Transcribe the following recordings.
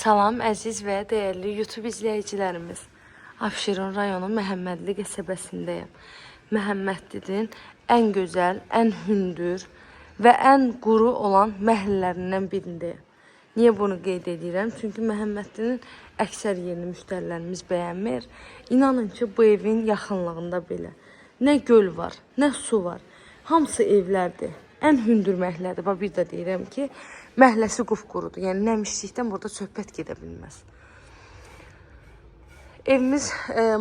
Salam əziz və dəyərli YouTube izləyicilərimiz. Abşeron rayonu Məhəmmədli qəsəbəsindəyəm. Məhəmmədlinin ən gözəl, ən hündür və ən quru olan məhəllərindən birindəyəm. Niyə bunu qeyd edirəm? Çünki Məhəmmədlinin əksər yerini müştərilərimiz bəyənmir. İnanın ki, bu evin yaxınlığında belə nə göl var, nə su var. Hamısı evlərdir. Ən hündür məhəllədir. Bir də deyirəm ki, məhəlləsi qupqurudur. Yəni nəmişlikdən burada söhbət gedə bilməz. Evimiz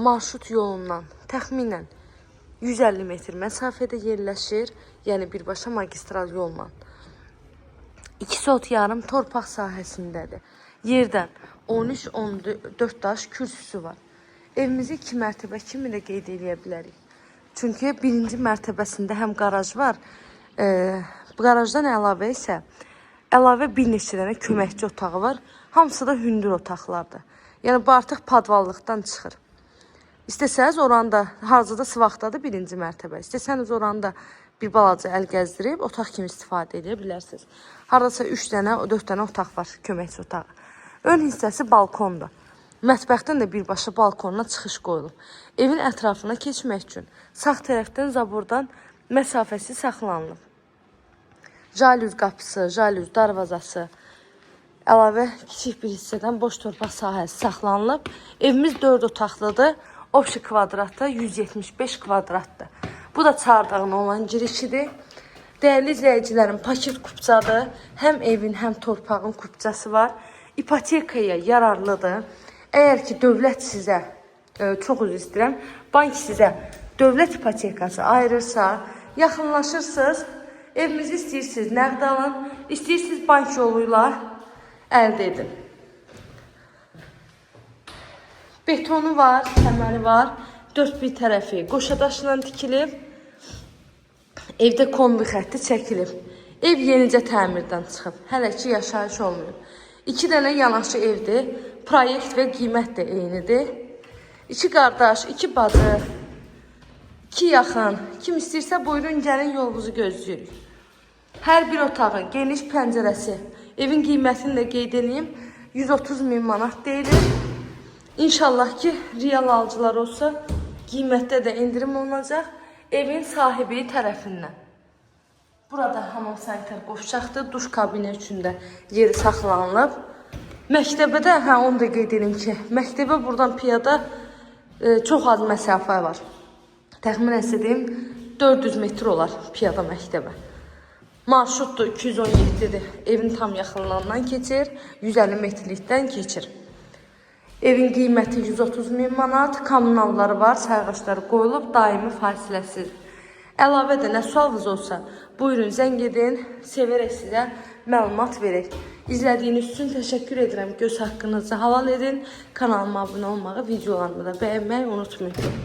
marşrut yolundan təxminən 150 metr məsafədə yerləşir. Yəni birbaşa magistral yolla. 2 sot yarım torpaq sahəsindədir. Yerdən 13-14 daş kürsüsü var. Evimizi 2 mərtəbə kimi də qeyd edə bilərik. Çünki birinci mərtəbəsində həm qaraj var. Qarajdan əlavə isə bir neçə dənə köməkçi otağı var. Hamısı da hündür otaqlardır. Yəni bu artıq padvallıqdan çıxır. İstəsəniz oranda, hazırda sıvaqdadır birinci mərtəbə. İstəsəniz oranda bir balaca əl gəzdirib otaq kimi istifadə edə bilərsiniz. Haradasa 3 dənə, 4 dənə otaq var, köməkçi otağı. Ön hissəsi balkondur. Mətbəxdən də birbaşa balkonuna çıxış qoyulub. Evin ətrafına keçmək üçün sağ tərəfdən zabordan məsafəsi saxlanılıb. Jalüz qapısı, jalüz darvazası, əlavə kiçik bir hissədən boş torpaq sahəsi saxlanılıb. Evimiz 4 otaqlıdır. Obşi kvadratda 175 kvadratdır. Bu da çardağın olan girişidir. Dəyərli izləyicilərim, paket kupçadır. Həm evin, həm torpağın kupçası var. İpotekaya yararlıdır. Əgər ki, dövlət sizə, çox üzr istəyirəm, bank sizə dövlət ipotekası ayırırsa, yaxınlaşırsınız, evimizi istəyirsiniz nəqd alın, istəyirsiniz bank yoluyla əldə edin. Betonu var, təməli var, 4 bir tərəfi qoşadaşla tikilib, evdə kombi xətti çəkilib. Ev yenicə təmirdən çıxıb, hələ ki yaşayış olmuyor. 2 dənə yanaşı evdir, proyekt və qiymət də eynidir. 2 qardaş, 2 bacı, 2 yaxın, kim istəyirsə buyurun gəlin yolunuzu gözləyirik. Hər bir otağın geniş pəncərəsi, evin qiymətini də qeyd edeyim, 130 min manat deyilir. İnşallah ki, real alıcılar olsa, qiymətdə də indirim olunacaq evin sahibi tərəfindən. Burada hamam sanitar qovşaqdır, duş kabini üçün də yeri saxlanılıb. Məktəbədə, onu da qeyd edeyim ki, məktəbə buradan piyada çox az məsafə var. Təxminən sizə deyim, 400 metr olar piyada məktəbə. Marşrutdur 217-dir. Evin tam yaxınlığından keçir, 150 metrlikdən keçir. Evin qiyməti 130 min manat, kommunalları var, sayğaçları qoyulub, daimi fasiləsiz. Əlavə də nə sualınız olsa, buyurun zəng edin, sevərək sizə məlumat verək. İzlədiyiniz üçün təşəkkür edirəm. Göz haqqınızı halal edin. Kanalıma abunə olmağı, videolarımı da bəyənməyi unutmayın.